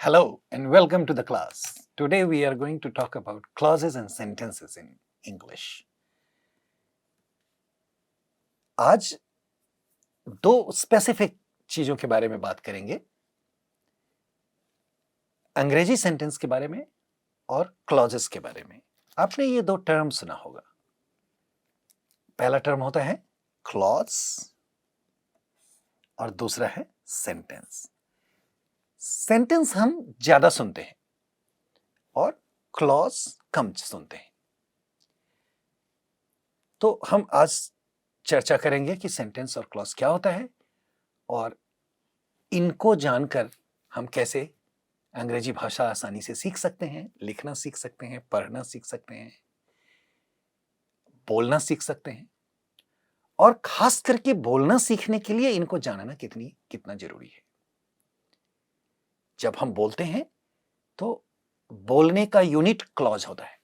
Hello and welcome to the class. Today we are going to talk about clauses and sentences in English. आज दो specific चीजों के बारे में बात करेंगे, अंग्रेजी सेंटेंस के बारे में और क्लॉजेस के बारे में। आपने ये दो टर्म सुना होगा। पहला टर्म होता है क्लॉज और दूसरा है सेंटेंस। सेंटेंस हम ज्यादा सुनते हैं और क्लॉज कम सुनते हैं। तो हम आज चर्चा करेंगे कि सेंटेंस और क्लॉज क्या होता है और इनको जानकर हम कैसे अंग्रेजी भाषा आसानी से सीख सकते हैं, लिखना सीख सकते हैं, पढ़ना सीख सकते हैं, बोलना सीख सकते हैं। और खास करके बोलना सीखने के लिए इनको जानना कितना जरूरी है। जब हम बोलते हैं तो बोलने का यूनिट क्लॉज होता है,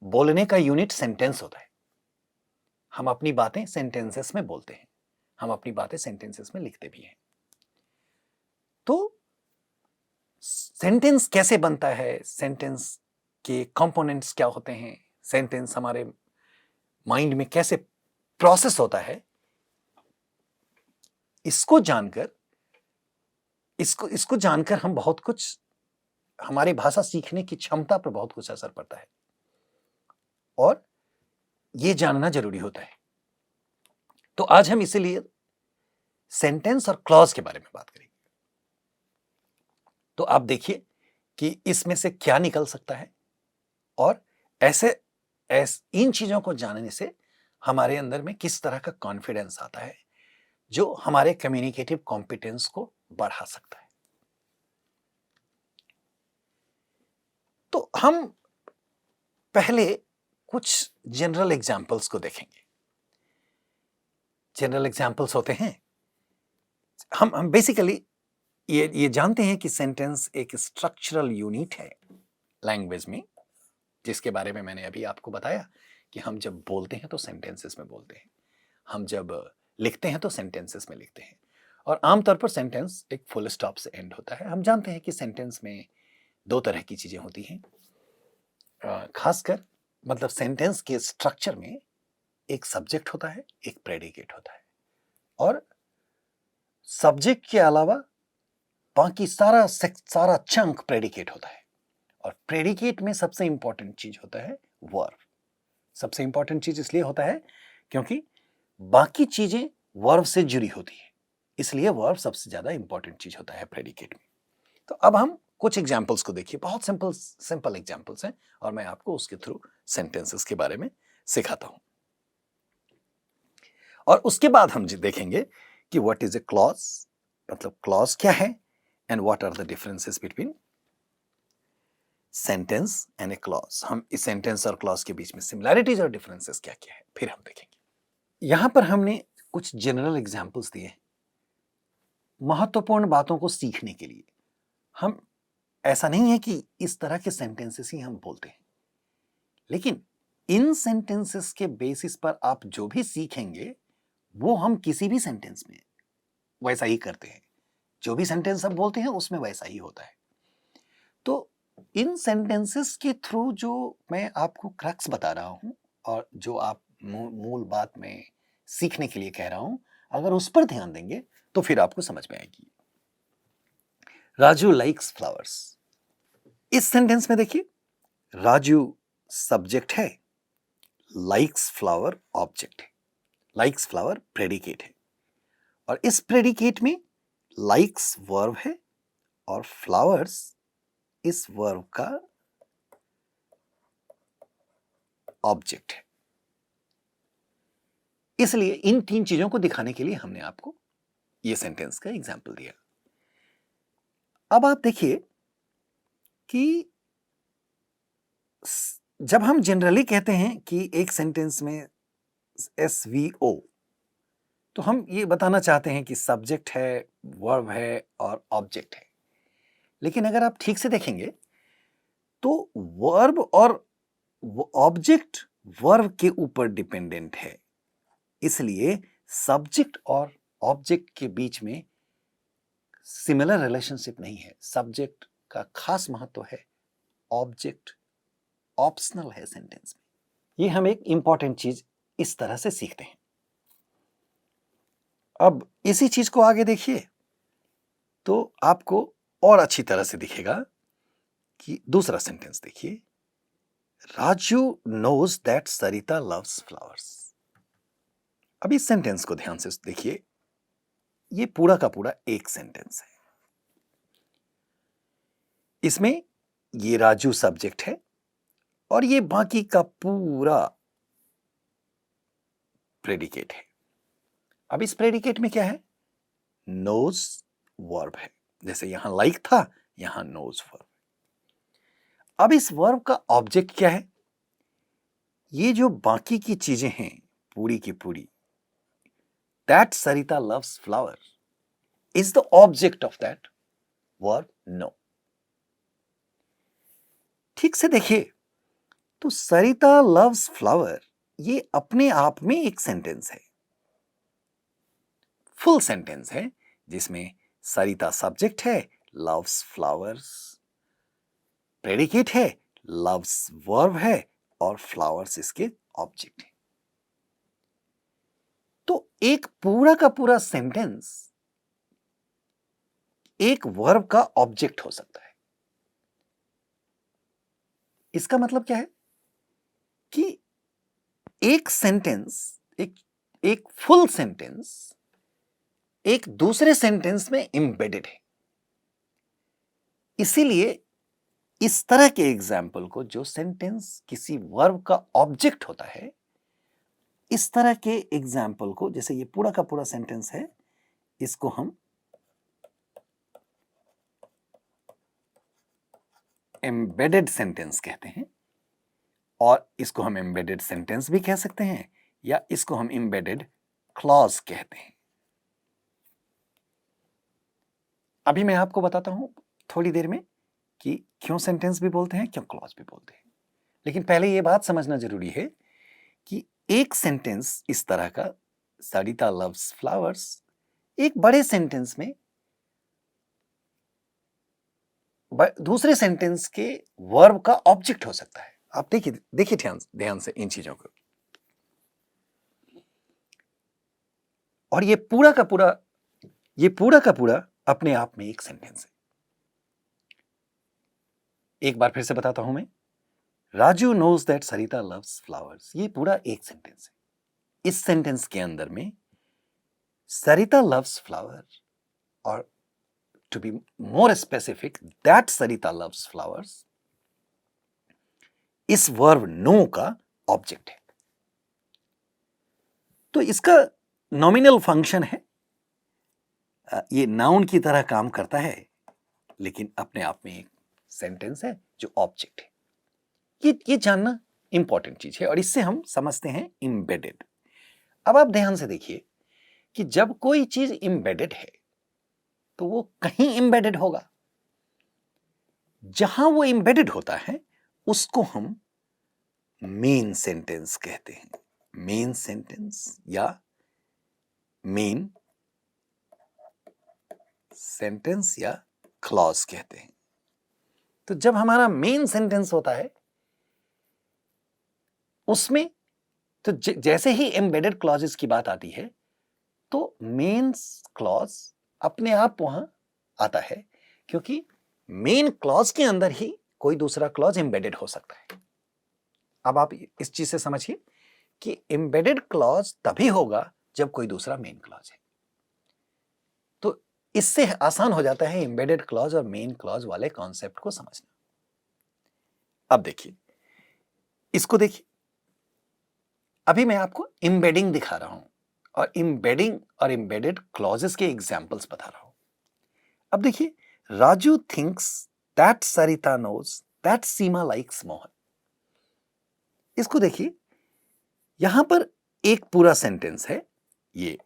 बोलने का यूनिट सेंटेंस होता है। हम अपनी बातें सेंटेंसेस में बोलते हैं, हम अपनी बातें सेंटेंसेस में लिखते भी हैं। तो सेंटेंस कैसे बनता है, सेंटेंस के कंपोनेंट्स क्या होते हैं, सेंटेंस हमारे माइंड में कैसे प्रोसेस होता है, इसको जानकर हम बहुत कुछ, हमारी भाषा सीखने की क्षमता पर बहुत कुछ असर पड़ता है और यह जानना जरूरी होता है। तो आज हम इसीलिए सेंटेंस और क्लॉज के बारे में बात करेंगे। तो आप देखिए कि इसमें से क्या निकल सकता है और इन चीजों को जानने से हमारे अंदर में किस तरह का कॉन्फिडेंस आता है जो हमारे कम्युनिकेटिव कॉम्पिटेंस को बढ़ा सकता है। तो हम पहले कुछ जनरल एग्जाम्पल्स को देखेंगे। जनरल एग्जाम्पल्स होते हैं, हम बेसिकली ये जानते हैं कि सेंटेंस एक स्ट्रक्चरल यूनिट है लैंग्वेज में, जिसके बारे में मैंने अभी आपको बताया कि हम जब बोलते हैं तो सेंटेंसेस में बोलते हैं, हम जब लिखते हैं तो सेंटेंसेस में लिखते हैं। और आमतौर पर सेंटेंस एक फुल स्टॉप से एंड होता है। हम जानते हैं कि सेंटेंस में दो तरह की चीजें होती हैं, खासकर मतलब सेंटेंस के स्ट्रक्चर में एक सब्जेक्ट होता है, एक प्रेडिकेट होता है, और सब्जेक्ट के अलावा बाकी सारा चंक प्रेडिकेट होता है। और प्रेडिकेट में सबसे इंपॉर्टेंट चीज होता है वर्ब। सबसे इंपॉर्टेंट चीज इसलिए होता है क्योंकि बाकी चीजें वर्ब से जुड़ी होती है, इसलिए वर्ब सबसे ज्यादा इंपॉर्टेंट चीज होता है प्रेडिकेट में। तो अब हम कुछ एग्जाम्पल्स को देखिए, बहुत सिंपल एग्जाम्पल्स हैं और मैं आपको उसके थ्रू सेंटेंसेस के बारे में सिखाता हूं। और उसके बाद हम देखेंगे कि व्हाट इज ए क्लॉज, मतलब क्लॉज क्या है, and what are the differences between sentence and a clause. हम इस सेंटेंस और क्लॉज के बीच में सिमिलैरिटीज और डिफरेंसेस क्या क्या है फिर हम देखेंगे। यहां पर हमने कुछ जनरल एग्जाम्पल्स दिए महत्वपूर्ण बातों को सीखने के लिए। हम ऐसा नहीं है कि इस तरह के सेंटेंसेस ही हम बोलते हैं, लेकिन इन सेंटेंसेस के बेसिस पर आप जो भी सीखेंगे वो हम किसी भी सेंटेंस में वैसा ही करते हैं। जो भी सेंटेंस हम बोलते हैं उसमें वैसा ही होता है। तो इन सेंटेंसेस के थ्रू जो मैं आपको क्रक्स बता रहा हूं और जो आप मूल बात में सीखने के लिए कह रहा हूं, अगर उस पर ध्यान देंगे तो फिर आपको समझ में आएगी। राजू लाइक्स फ्लावर्स, इस सेंटेंस में देखिए राजू सब्जेक्ट है, लाइक्स फ्लावर ऑब्जेक्ट है, लाइक्स फ्लावर प्रेडिकेट है, और इस प्रेडिकेट में लाइक्स वर्ब है और फ्लावर्स इस वर्ब का ऑब्जेक्ट है। इसलिए इन तीन चीजों को दिखाने के लिए हमने आपको यह सेंटेंस का एग्जाम्पल दिया। अब आप देखिए कि जब हम जनरली कहते हैं कि एक सेंटेंस में SVO, तो हम ये बताना चाहते हैं कि सब्जेक्ट है, वर्ब है और ऑब्जेक्ट है। लेकिन अगर आप ठीक से देखेंगे तो वर्ब और ऑब्जेक्ट वर्ब के ऊपर डिपेंडेंट है, इसलिए सब्जेक्ट और ऑब्जेक्ट के बीच में सिमिलर रिलेशनशिप नहीं है। सब्जेक्ट का खास महत्व है, ऑब्जेक्ट ऑप्शनल है सेंटेंस में। ये हम एक इंपॉर्टेंट चीज इस तरह से सीखते हैं। अब इसी चीज को आगे देखिए तो आपको और अच्छी तरह से दिखेगा कि दूसरा सेंटेंस देखिए, Raju knows that Sarita loves flowers. अब इस सेंटेंस को ध्यान से देखिए, ये पूरा का पूरा एक सेंटेंस है। इसमें ये राजू सब्जेक्ट है और ये बाकी का पूरा प्रेडिकेट है। अब इस प्रेडिकेट में क्या है? नोज वर्ब है। जैसे यहां लाइक था, यहां नोज वर्ब। अब इस वर्ब का ऑब्जेक्ट क्या है? ये जो बाकी की चीजें हैं पूरी की पूरी, that Sarita loves flower is the object of that verb know. ठीक से देखिए तो सरिता लव्स फ्लावर ये अपने आप में एक सेंटेंस है, फुल सेंटेंस है, जिसमें सरिता सब्जेक्ट है, लव्स फ्लावर्स प्रेडिकेट है, लव्स वर्ब है और फ्लावर्स इसके ऑब्जेक्ट है। तो एक पूरा का पूरा सेंटेंस एक वर्ब का ऑब्जेक्ट हो सकता है। इसका मतलब क्या है कि एक सेंटेंस, एक फुल सेंटेंस एक दूसरे सेंटेंस में एम्बेडेड है। इसीलिए इस तरह के एग्जाम्पल को, जो सेंटेंस किसी वर्ब का ऑब्जेक्ट होता है, इस तरह के एग्जाम्पल को, जैसे ये पूरा का पूरा सेंटेंस है, इसको हम एम्बेडेड सेंटेंस कहते हैं। और इसको हम एम्बेडेड सेंटेंस भी कह सकते हैं या इसको हम एम्बेडेड क्लॉज कहते हैं। अभी मैं आपको बताता हूं थोड़ी देर में कि क्यों सेंटेंस भी बोलते हैं, क्यों क्लॉज भी बोलते हैं। लेकिन पहले यह बात समझना जरूरी है कि एक सेंटेंस इस तरह का, सरिता लव्स फ्लावर्स, एक बड़े सेंटेंस में दूसरे सेंटेंस के वर्ब का ऑब्जेक्ट हो सकता है। आप देखिए ध्यान से इन चीजों को। और ये पूरा का पूरा अपने आप में एक सेंटेंस है। एक बार फिर से बताता हूं मैं, Raju knows that Sarita loves flowers, ये पूरा एक सेंटेंस है। इस सेंटेंस के अंदर में सरिता लव्स फ्लावर, और to be more specific, that Sarita loves flowers, इस वर्ब नो का ऑब्जेक्ट है। तो इसका नॉमिनल फंक्शन है, ये नाउन की तरह काम करता है, लेकिन अपने आप में एक सेंटेंस है जो ऑब्जेक्ट है। ये जानना इंपॉर्टेंट चीज है और इससे हम समझते हैं एम्बेडेड। अब आप ध्यान से देखिए कि जब कोई चीज एम्बेडेड है तो वो कहीं एम्बेडेड होगा। जहां वो एम्बेडेड होता है उसको हम मेन सेंटेंस कहते हैं। मेन सेंटेंस या मेन सेंटेंस या क्लॉज कहते हैं। तो जब हमारा मेन सेंटेंस होता है उसमें तो जैसे ही एम्बेडेड क्लॉजेस की बात आती है तो मेन क्लॉज अपने आप वहां आता है, क्योंकि मेन क्लॉज के अंदर ही कोई दूसरा क्लॉज एम्बेडेड हो सकता है। अब आप इस चीज से समझिए कि एम्बेडेड क्लॉज तभी होगा जब कोई दूसरा मेन क्लॉज है। तो इससे आसान हो जाता है एम्बेडेड क्लॉज और मेन क्लॉज वाले कॉन्सेप्ट को समझना। अब देखिए, इसको देखिए, अभी मैं आपको एम्बेडिंग दिखा रहा हूं और एम्बेडिंग और एम्बेडेड क्लॉजेस के एग्जाम्पल्स बता रहा हूं। अब देखिए, Raju thinks that Sarita knows that Seema likes Mohan. इसको देखिए, यहां पर एक पूरा सेंटेंस है, ये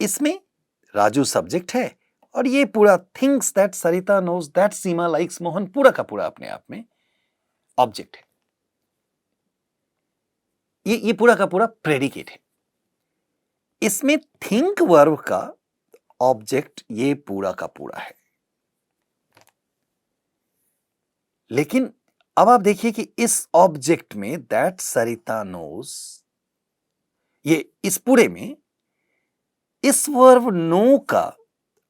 इसमें राजू सब्जेक्ट है और ये पूरा thinks that Sarita knows that Seema likes Mohan पूरा का पूरा अपने आप में ऑब्जेक्ट है। ये पूरा का पूरा प्रेडिकेट है। इसमें थिंक वर्ब का ऑब्जेक्ट ये पूरा का पूरा है। लेकिन अब आप देखिए कि इस ऑब्जेक्ट में दैट सरिता नोज, ये इस पूरे में इस वर्ब नो का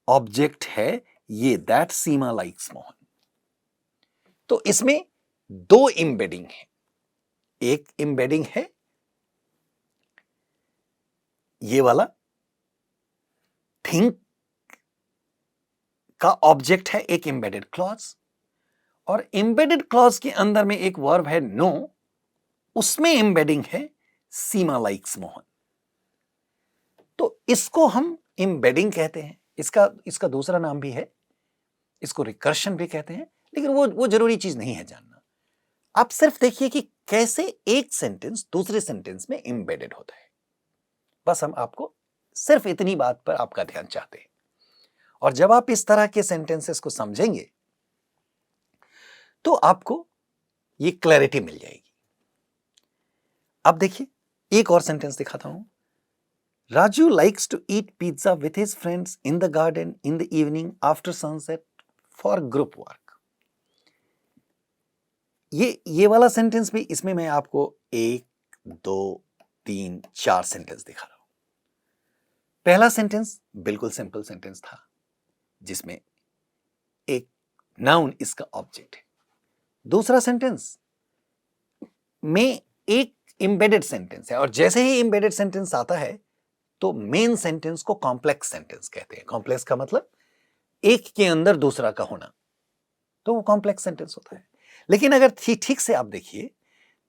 ऑब्जेक्ट है ये दैट सीमा लाइक्स मोहन। तो इसमें दो एम्बेडिंग है। एक एम्बेडिंग है ये वाला थिंक का ऑब्जेक्ट है एक एम्बेडेड क्लॉज, और एम्बेडेड क्लॉज के अंदर में एक वर्ब है नो, उसमें एम्बेडिंग है सीमा लाइक्स मोहन। तो इसको हम एम्बेडिंग कहते हैं। इसका दूसरा नाम भी है, इसको रिकर्शन भी कहते हैं, लेकिन वो जरूरी चीज नहीं है जानना। आप सिर्फ देखिए कि कैसे एक सेंटेंस दूसरे सेंटेंस में एम्बेडेड होता है। बस हम आपको सिर्फ इतनी बात पर आपका ध्यान चाहते हैं। और जब आप इस तरह के सेंटेंसेस को समझेंगे तो आपको ये क्लैरिटी मिल जाएगी। अब देखिए एक और सेंटेंस दिखाता हूं। Raju likes to eat pizza with his friends in the garden in the evening after sunset for group work. ये वाला सेंटेंस भी, इसमें मैं आपको 1 2 3 4 सेंटेंस दिखा रहा हूं। पहला सेंटेंस बिल्कुल सिंपल सेंटेंस था जिसमें एक नाउन इसका ऑब्जेक्ट है। दूसरा सेंटेंस में एक एम्बेडेड सेंटेंस है, और जैसे ही एम्बेडेड सेंटेंस आता है तो मेन सेंटेंस को कॉम्प्लेक्स सेंटेंस कहते हैं। कॉम्प्लेक्स का मतलब एक के अंदर दूसरा का होना, तो वो कॉम्प्लेक्स सेंटेंस होता है। लेकिन अगर ठीक से आप देखिए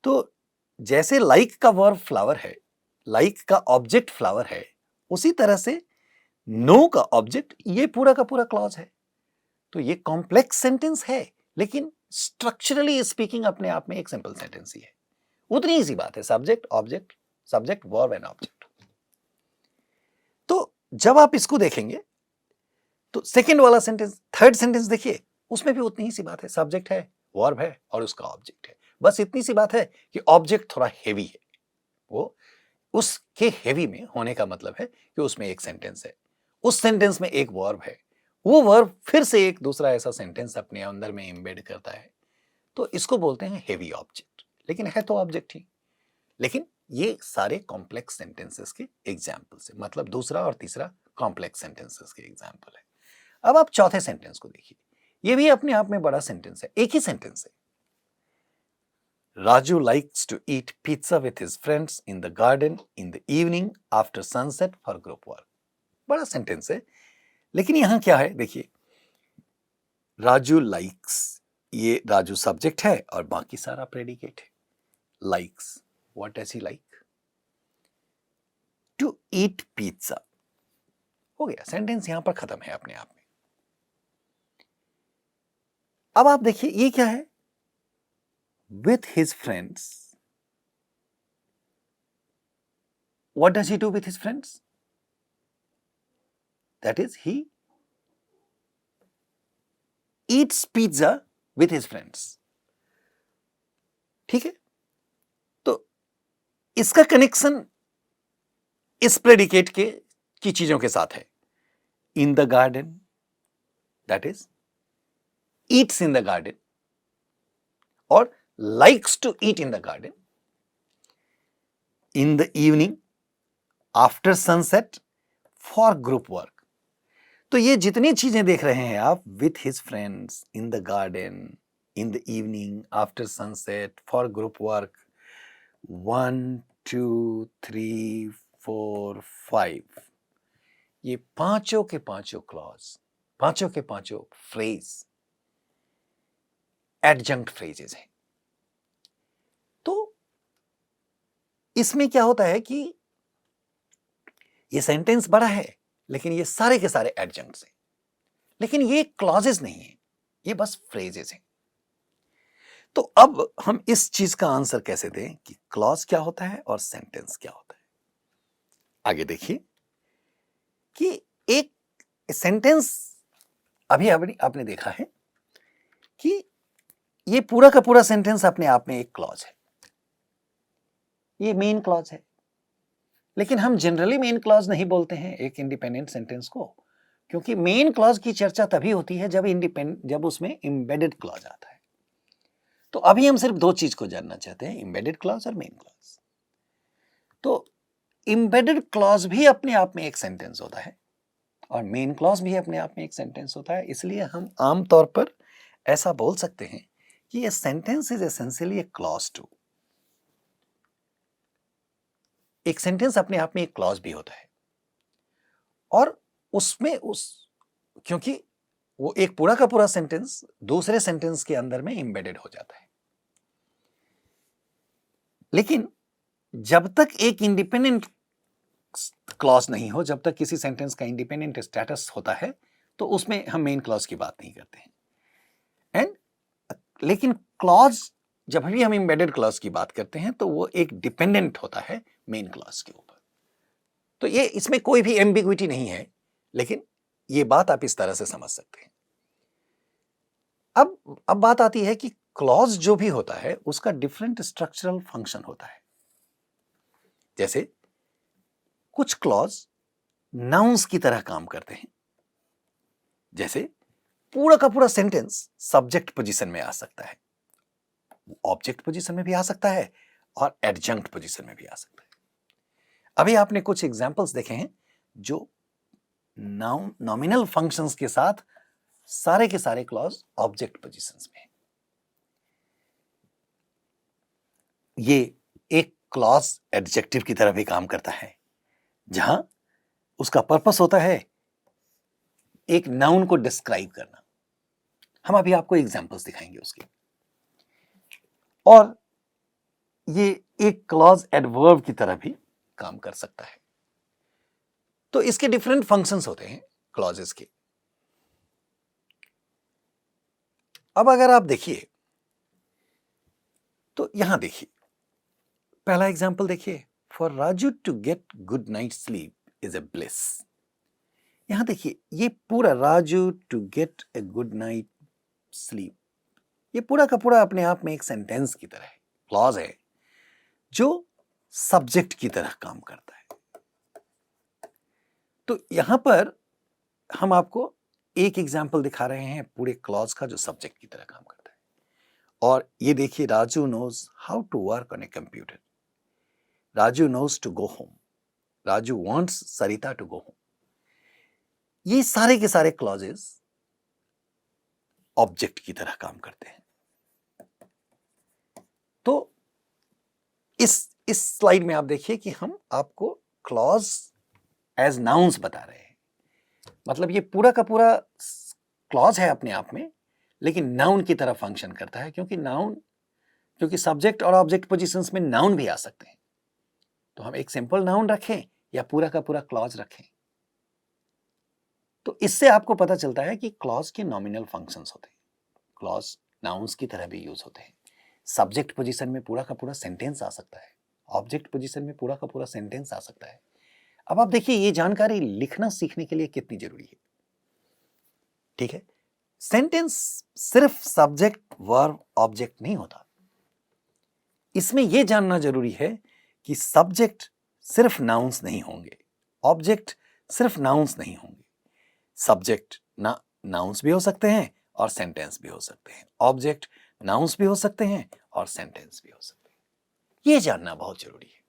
तो जैसे लाइक का वर्ब फ्लावर है, लाइक का ऑब्जेक्ट फ्लावर है, उसी तरह से नो का ऑब्जेक्ट ये पूरा का पूरा क्लॉज है। तो ये कॉम्प्लेक्स सेंटेंस है, लेकिन स्ट्रक्चरली स्पीकिंग अपने आप में एक सिंपल सेंटेंस ही है। उतनी ही सी बात है, subject object, subject verb and object. तो जब आप इसको देखेंगे तो सेकंड वाला सेंटेंस, थर्ड सेंटेंस देखिए, उसमें भी उतनी ही सी बात है, सब्जेक्ट है, वर्ब है और उसका ऑब्जेक्ट है। बस इतनी सी बात है कि ऑब्जेक्ट थोड़ा हेवी है। वो उसके हेवी में होने का मतलब है कि उसमें एक सेंटेंस है, उस सेंटेंस में एक वर्ब है, वो वर्ब फिर से एक दूसरा ऐसा सेंटेंस अपने अंदर में एम्बेड करता है। तो इसको बोलते हैं हेवी ऑब्जेक्ट, लेकिन है तो ऑब्जेक्ट ही। लेकिन ये सारे कॉम्प्लेक्स सेंटेंसेस के एग्जाम्पल्स है, मतलब दूसरा और तीसरा कॉम्प्लेक्स सेंटेंसेस के एग्जाम्पल है। अब आप चौथे सेंटेंस को देखिए, ये भी अपने आप में बड़ा सेंटेंस है, एक ही सेंटेंस है। Raju likes to eat pizza with his friends in the garden in the evening after sunset for group work. बड़ा सेंटेंस है, लेकिन यहां क्या है देखिए, राजू लाइक्स, ये राजू सब्जेक्ट है और बाकी सारा प्रेडिकेट है। Likes, what does he like? To eat pizza. हो गया, सेंटेंस यहां पर खत्म है अपने आप में। अब आप देखिए ये क्या है, with his friends. What does he do with his friends? That is, he eats pizza with his friends. ठीक है, तो इसका कनेक्शन इस प्रेडिकेट की चीजों के साथ है। इन the garden, that is Yeats in the garden, और likes to eat in the garden, in the evening, after sunset, for group work. तो ये जितनी चीजें देख रहे हैं आप, with his friends, in the garden, in the evening, after sunset, for group work, 1 2 3 4 5, ये पांचों के पांचों क्लॉज, पांचों के पांचों फ्रेज एडजंक्ट फ्रेजेस हैं। तो इसमें क्या होता है कि ये सेंटेंस बड़ा है, लेकिन ये सारे के सारे एडजंक्ट्स हैं, लेकिन ये क्लॉजेस नहीं है, ये बस फ्रेजेस हैं। तो अब हम इस चीज का आंसर कैसे दें कि क्लॉज क्या होता है और सेंटेंस क्या होता है? आगे देखिए कि एक सेंटेंस, अभी आपने देखा है कि ये पूरा का पूरा सेंटेंस अपने आप में एक क्लॉज है, ये मेन क्लॉज है। लेकिन हम जनरली मेन क्लॉज नहीं बोलते हैं एक इंडिपेंडेंट सेंटेंस को, क्योंकि मेन क्लॉज की चर्चा तभी होती है जब उसमें एम्बेडेड क्लॉज आता है। तो अभी हम सिर्फ दो चीज को जानना चाहते हैं, एम्बेडेड क्लॉज और मेन क्लॉज। तो एम्बेडेड क्लॉज भी अपने आप में एक सेंटेंस होता है और मेन क्लॉज भी अपने आप में एक सेंटेंस होता है। इसलिए हम आमतौर पर ऐसा बोल सकते हैं कि ये sentence is essentially a clause too. एक सेंटेंस अपने आप में एक क्लॉज भी होता है और उसमें क्योंकि वो एक पूरा का पूरा सेंटेंस दूसरे सेंटेंस के अंदर में एम्बेडेड हो जाता है। लेकिन जब तक एक इंडिपेंडेंट क्लॉज नहीं हो, जब तक किसी सेंटेंस का इंडिपेंडेंट स्टेटस होता है, तो उसमें हम मेन क्लॉज की बात नहीं करते हैं। लेकिन क्लॉज, जब भी हम एम्बेडेड क्लॉज की बात करते हैं तो वो एक डिपेंडेंट होता है मेन क्लॉज के ऊपर। तो ये इसमें कोई भी एम्बिग्विटी नहीं है, लेकिन ये बात आप इस तरह से समझ सकते हैं। अब बात आती है कि क्लॉज जो भी होता है उसका डिफरेंट स्ट्रक्चरल फंक्शन होता है। जैसे कुछ क्लॉज नाउन्स की तरह काम करते हैं, जैसे पूरा का पूरा सेंटेंस सब्जेक्ट पोजीशन में आ सकता है, ऑब्जेक्ट पोजीशन में भी आ सकता है और एडजंक्ट पोजीशन में भी आ सकता है। अभी आपने कुछ एग्जांपल्स देखे हैं जो नॉमिनल फंक्शंस के साथ सारे के सारे क्लॉज ऑब्जेक्ट पोजीशंस में है। ये एक क्लॉज एडजेक्टिव की तरह भी काम करता है, जहां उसका पर्पस होता है एक नाउन को डिस्क्राइब करना। हम अभी आपको एग्जांपल्स दिखाएंगे उसके। और ये एक क्लॉज एडवर्ब की तरह भी काम कर सकता है। तो इसके डिफरेंट फंक्शंस होते हैं क्लॉजेस के। अब अगर आप देखिए तो यहां देखिए, पहला एग्जांपल देखिए, for Raju to get good night sleep is a bliss. यहां देखिए, ये पूरा Raju to get a good night sleep, ये पूरा का पूरा अपने आप में एक सेंटेंस की तरह है, क्लॉज है जो सब्जेक्ट की तरह काम करता है। तो यहां पर हम आपको एक एग्जाम्पल दिखा रहे हैं पूरे क्लॉज का जो सब्जेक्ट की तरह काम करता है। और ये देखिए, Raju knows how to work on a computer, Raju knows to go home, Raju wants Sarita to go home. ये सारे के सारे क्लॉजेस ऑब्जेक्ट की तरह काम करते हैं। तो इस स्लाइड में आप देखिए कि हम आपको क्लॉज एज नाउन्स बता रहे हैं। मतलब ये पूरा का पूरा क्लॉज है अपने आप में, लेकिन नाउन की तरह फंक्शन करता है, क्योंकि सब्जेक्ट और ऑब्जेक्ट पोजीशंस में नाउन भी आ सकते हैं। तो हम एक सिंपल नाउन रखें या पूरा का पूरा क्लॉज रखें, तो इससे आपको पता चलता है कि क्लॉज के नॉमिनल फंक्शंस होते हैं। क्लॉज नाउन्स की तरह भी यूज होते हैं। सब्जेक्ट पोजीशन में पूरा का पूरा सेंटेंस आ सकता है, ऑब्जेक्ट पोजीशन में पूरा का पूरा सेंटेंस आ सकता है। अब आप देखिए, ये जानकारी लिखना सीखने के लिए कितनी जरूरी है। ठीक है, सेंटेंस सिर्फ सब्जेक्ट वर्ब ऑब्जेक्ट नहीं होता। इसमें यह जानना जरूरी है कि सब्जेक्ट सिर्फ नाउन्स नहीं होंगे, ऑब्जेक्ट सिर्फ नाउन्स नहीं होंगे। सब्जेक्ट नाउन्स भी हो सकते हैं और सेंटेंस भी हो सकते हैं, ऑब्जेक्ट नाउन्स भी हो सकते हैं और सेंटेंस भी हो सकते हैं। यह जानना बहुत जरूरी है।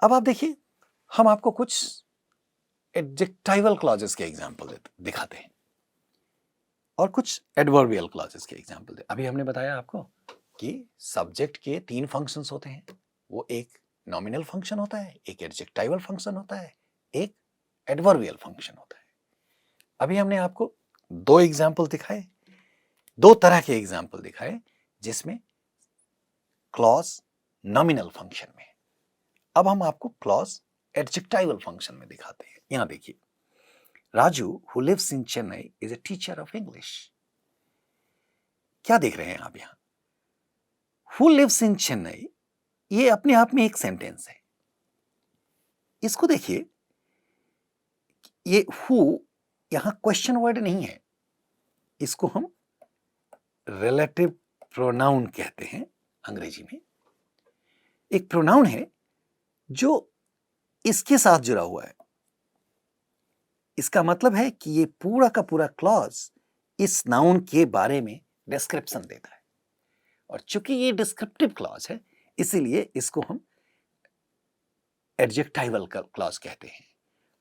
अब आप देखिए, हम आपको कुछ एडजेक्टिवल क्लॉजेस के एग्जांपल दिखाते हैं और कुछ एडवर्बियल क्लॉजेस के एग्जांपल दे। अभी हमने बताया आपको कि सब्जेक्ट के 3 फंक्शंस होते हैं। वो एक नॉमिनल फंक्शन होता है, एक एडजेक्टिवल फंक्शन होता है, एक एडवर्बियल फंक्शन होता है। अभी हमने आपको 2 एग्जांपल दिखाए, 2 तरह के एग्जांपल दिखाए जिसमें क्लॉज नॉमिनल फंक्शन में। अब हम आपको क्लॉज एडजेक्टिवल फंक्शन में दिखाते हैं। यहां देखिए, Raju who lives in Chennai is a teacher of English। क्या देख रहे हैं आप यहां? Who lives in Chennai, ये अपने आप में एक सेंटेंस है। इसको देखिए, ये who यहां क्वेश्चन वर्ड नहीं है, इसको हम रिलेटिव प्रोनाउन कहते हैं अंग्रेजी में। एक प्रोनाउन है जो इसके साथ जुड़ा हुआ है, इसका मतलब है कि ये पूरा का पूरा क्लॉज इस नाउन के बारे में डिस्क्रिप्शन देता है, और चूंकि ये डिस्क्रिप्टिव क्लॉज है इसीलिए इसको हम एडजेक्टिवल क्लॉज कहते हैं,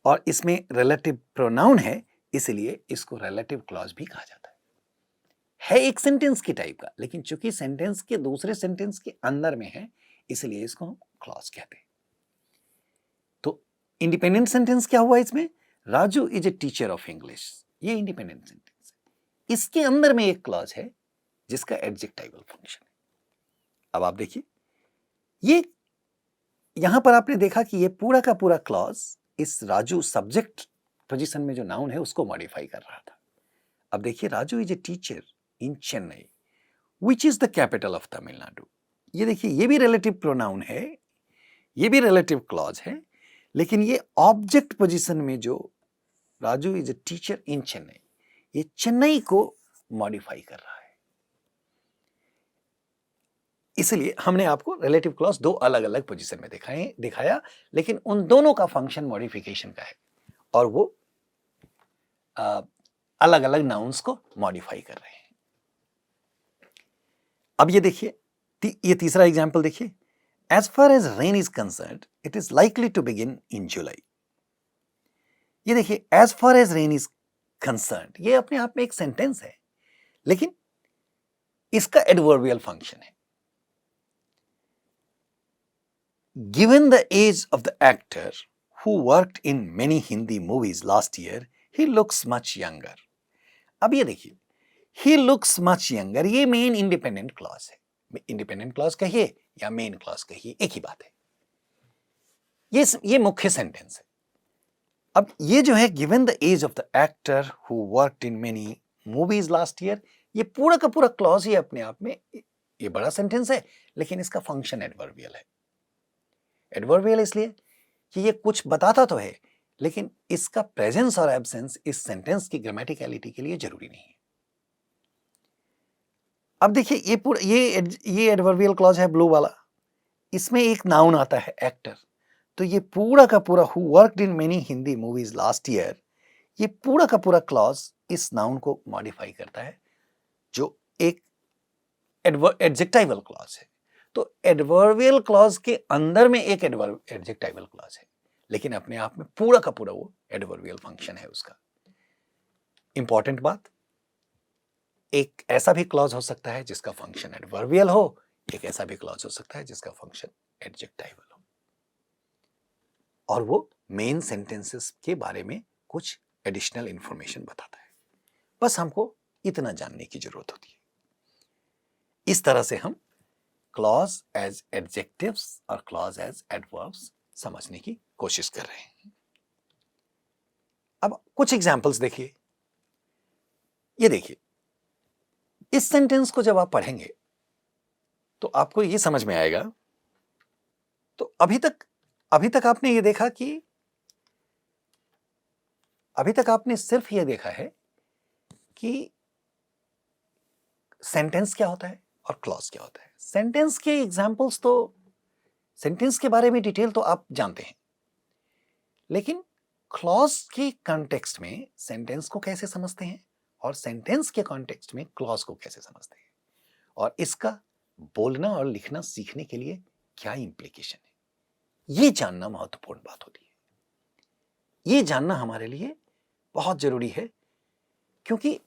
और इसमें रिलेटिव प्रोनाउन है इसलिए इसको रिलेटिव क्लॉज भी कहा जाता है एक सेंटेंस की टाइप का, लेकिन चूंकि सेंटेंस के दूसरे सेंटेंस के अंदर में है इसलिए इसको हम क्लॉज कहते हैं। तो इंडिपेंडेंट सेंटेंस क्या हुआ इसमें, Raju is a teacher of English, ये इंडिपेंडेंट सेंटेंस है। इसके अंदर में एक क्लॉज है जिसका एडजेक्टिवल फंक्शन है। अब आप देखिए, ये यहां पर आपने देखा कि ये पूरा का पूरा क्लॉज इस राजू सब्जेक्ट पोजीशन में जो नाउन है उसको मॉडिफाई कर रहा था। अब देखिए, Raju is a teacher in Chennai which is the capital of Tamil Nadu. ये देखिए, ये भी रिलेटिव प्रोनाउन है, ये भी रिलेटिव क्लॉज है, लेकिन ये ऑब्जेक्ट पोजीशन में जो राजू इज ए टीचर इन चेन्नई, ये चेन्नई को मॉडिफाई कर रहा है। इसलिए हमने आपको रिलेटिव क्लॉज दो अलग अलग पोजीशन में दिखाया, लेकिन उन दोनों का फंक्शन मॉडिफिकेशन का है और वो अलग अलग नाउन्स को मॉडिफाई कर रहे हैं। अब ये देखिए, ये तीसरा एग्जाम्पल देखिए, as far as rain is concerned it is likely to begin in July. ये देखिए, as far as rain is concerned, ये अपने आप में एक सेंटेंस है, लेकिन इसका एडवर्बियल फंक्शन है। Given the age of the actor who worked in many Hindi movies last year, he looks much younger. अब ये देखिए, he looks much younger, ये मेन इंडिपेंडेंट क्लॉज है। इंडिपेंडेंट क्लॉज कहिए या मेन क्लॉज कहिए, एक ही बात है। ये मुख्य सेंटेंस है। अब ये जो है, given the age of the actor who worked in many movies last year, ये पूरा का पूरा क्लॉज ही अपने आप में ये बड़ा सेंटेंस है, लेकिन इसका फंक्शन एडवर्बियल है। एडवर्बियल इसलिए कि ये कुछ बताता तो है, लेकिन इसका प्रेजेंस और एब्सेंस इस सेंटेंस की ग्रामेटिकलिटी के लिए जरूरी नहीं है। अब देखिए, ये एडवर्बियल क्लॉज है ब्लू वाला, इसमें एक नाउन आता है एक्टर, तो ये पूरा का पूरा who worked in many Hindi movies last year, ये पूरा का पूरा क्लॉज इस नाउन को मॉडिफाई करता है जो एक एडजेक्टिवल क्लॉज है। तो एडवर्बियल क्लॉज के अंदर में एक एडजेक्टिवल क्लॉज है, लेकिन अपने आप में पूरा का पूरा वो एडवर्बियल फंक्शन है उसका। इंपॉर्टेंट बात, एक ऐसा भी क्लॉज हो सकता है जिसका फंक्शन एडवर्बियल हो, एक ऐसा भी क्लॉज हो सकता है जिसका फंक्शन एडजेक्टिवल हो, और वो मेन सेंटेंसेस के बारे में कुछ एडिशनल इंफॉर्मेशन बताता है। बस हमको इतना जानने की जरूरत होती है। इस तरह से हम क्लॉज एज एडजेक्टिव्स और क्लॉज एज एडवर्ब्स समझने की कोशिश कर रहे हैं। अब कुछ एग्जाम्पल्स देखिए। ये देखिए, इस सेंटेंस को जब आप पढ़ेंगे तो आपको ये समझ में आएगा। तो अभी तक आपने ये देखा कि अभी तक आपने सिर्फ ये देखा है कि सेंटेंस क्या होता है और क्लॉज क्या होता है। सेंटेंस के एग्जाम्पल्स तो, सेंटेंस के बारे में डिटेल तो आप जानते हैं, लेकिन क्लॉज के कॉन्टेक्स्ट में सेंटेंस को कैसे समझते हैं और सेंटेंस के कॉन्टेक्स्ट में क्लॉज को कैसे समझते हैं, और इसका बोलना और लिखना सीखने के लिए क्या इंप्लीकेशन है, ये जानना महत्वपूर्ण बात होती है। ये जानना हमारे लिए बहुत जरूरी है, क्योंकि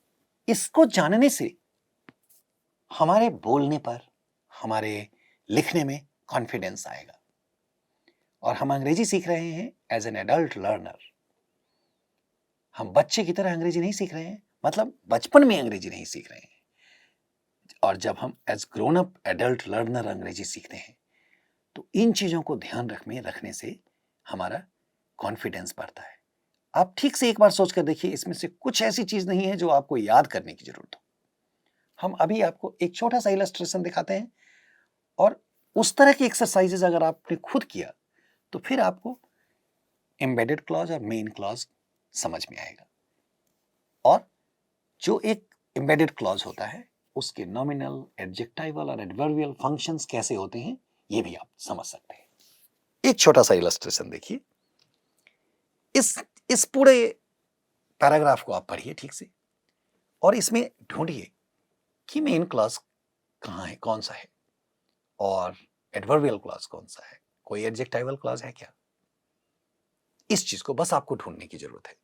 इसको जानने से हमारे बोलने पर, हमारे लिखने में कॉन्फिडेंस आएगा। और हम अंग्रेजी सीख रहे हैं एज एन एडल्ट लर्नर। हम बच्चे की तरह अंग्रेजी नहीं सीख रहे हैं, मतलब बचपन में अंग्रेजी नहीं सीख रहे हैं। और जब हम as grown up adult learner अंग्रेजी सीखते हैं तो इन चीजों को ध्यान रखने से हमारा कॉन्फिडेंस बढ़ता है। आप ठीक से एक बार सोच कर देखिए, इसमें से कुछ ऐसी चीज नहीं है जो आपको याद करने की जरूरत हो। हम अभी आपको एक छोटा सा इलस्ट्रेशन दिखाते हैं, और उस तरह की एक्सरसाइजेज अगर आपने खुद किया तो फिर आपको एम्बेडेड क्लॉज और मेन क्लॉज समझ में आएगा। और जो एक एम्बेडेड क्लॉज होता है उसके नॉमिनल, एडजेक्टिवल और एडवर्बियल फंक्शंस कैसे होते हैं ये भी आप समझ सकते हैं। एक छोटा सा इलस्ट्रेशन देखिए। इस पूरे पैराग्राफ को आप पढ़िए ठीक से और इसमें ढूंढिए कि मेन क्लॉज कहाँ है, कौन सा है, और एडवर्बियल क्लॉज कौन सा है, कोई एडजेक्टिवल क्लॉज है क्या। इस चीज को बस आपको ढूंढने की जरूरत है।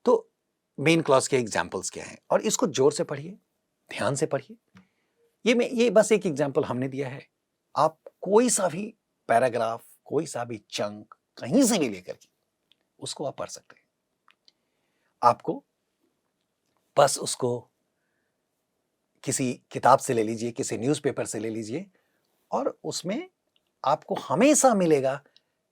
तो मेन क्लॉज के एग्जाम्पल्स क्या हैं, और इसको जोर से पढ़िए, ध्यान से पढ़िए। ये बस एक एग्जाम्पल हमने दिया है। आप कोई सा भी पैराग्राफ, कोई सा भी चंक कहीं से भी लेकर के उसको आप पढ़ सकते हैं। आपको बस उसको किसी किताब से ले लीजिए, किसी न्यूज़पेपर से ले लीजिए, और उसमें आपको हमेशा मिलेगा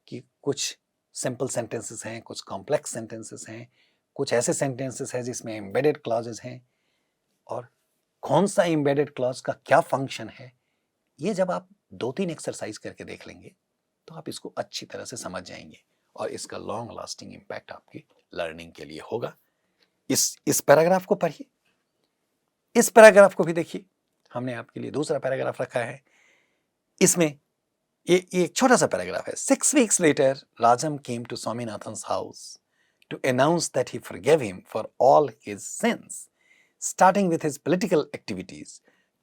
कि कुछ सिंपल सेंटेंसेस हैं, कुछ कॉम्प्लेक्स सेंटेंसेस हैं, कुछ ऐसे सेंटेंसेस हैं जिसमें एम्बेडेड क्लॉजेस हैं, और कौन सा एम्बेडेड क्लॉज का क्या फंक्शन है। ये जब आप 2-3 एक्सरसाइज करके देख लेंगे तो आप इसको अच्छी तरह से समझ जाएंगे, और इसका लॉन्ग लास्टिंग इंपैक्ट आपकी लर्निंग के लिए होगा। इस पैराग्राफ को पढ़िए, इस पैराग्राफ को भी देखिए। हमने आपके लिए दूसरा पैराग्राफ रखा है। इसमें ये एक छोटा सा पैराग्राफ है। 6 weeks later, Rajam came to Swaminathan's house to announce that he forgave him for all his sins, starting with his political activities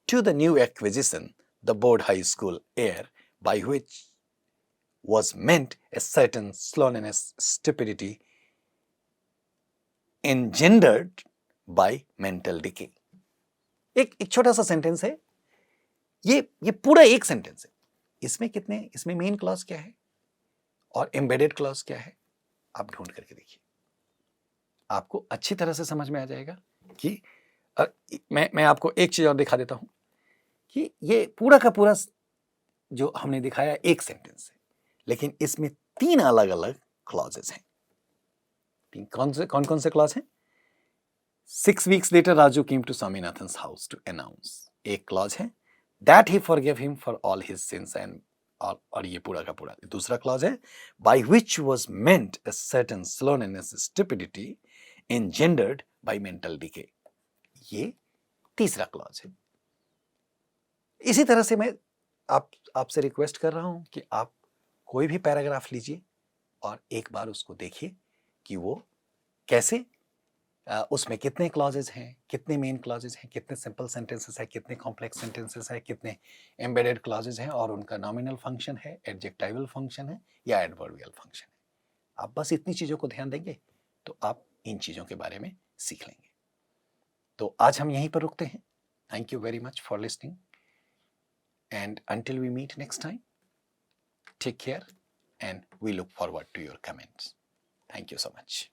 to the new acquisition, the board high school heir, by which was meant a certain slowness, stupidity engendered by mental decay. एक छोटा सा sentence है, ये पूरा एक sentence है। इसमें main clause क्या है और एम्बेडेड क्लॉज क्या है, आप ढूंढ करके देखिए, आपको अच्छी तरह से समझ में आ जाएगा कि मैं आपको एक चीज और दिखा देता हूं कि ये पूरा का पूरा जो हमने दिखाया एक सेंटेंस है, लेकिन इसमें 3 अलग अलग क्लॉजेस हैं। कौन से क्लॉज हैं? 6 weeks later, Raju came to Swaminathan's house to announce, एक क्लॉज है, that he forgave him for all his sins, and और ये पूरा का पूरा दूसरा क्लॉज है, by which was meant a certain slowness, stupidity engendered by mental decay, ये तीसरा क्लॉज है। इसी तरह से मैं आपसे रिक्वेस्ट कर रहा हूं कि आप कोई भी पैराग्राफ लीजिए और एक बार उसको देखिए कि वो कैसे, उसमें कितने क्लॉजेज हैं, कितने मेन क्लॉजेज हैं, कितने सिंपल सेंटेंसेस हैं, कितने कॉम्प्लेक्स सेंटेंसेस हैं, कितने एम्बेडेड क्लॉजेज हैं, और उनका नॉमिनल फंक्शन है, एडजेक्टिवल फंक्शन है या एडवर्बियल फंक्शन है। आप बस इतनी चीज़ों को ध्यान देंगे तो आप इन चीज़ों के बारे में सीख लेंगे। तो आज हम यहीं पर रुकते हैं। Thank you very much for listening, and until we meet next time, take care and we look forward to your comments. Thank you so much.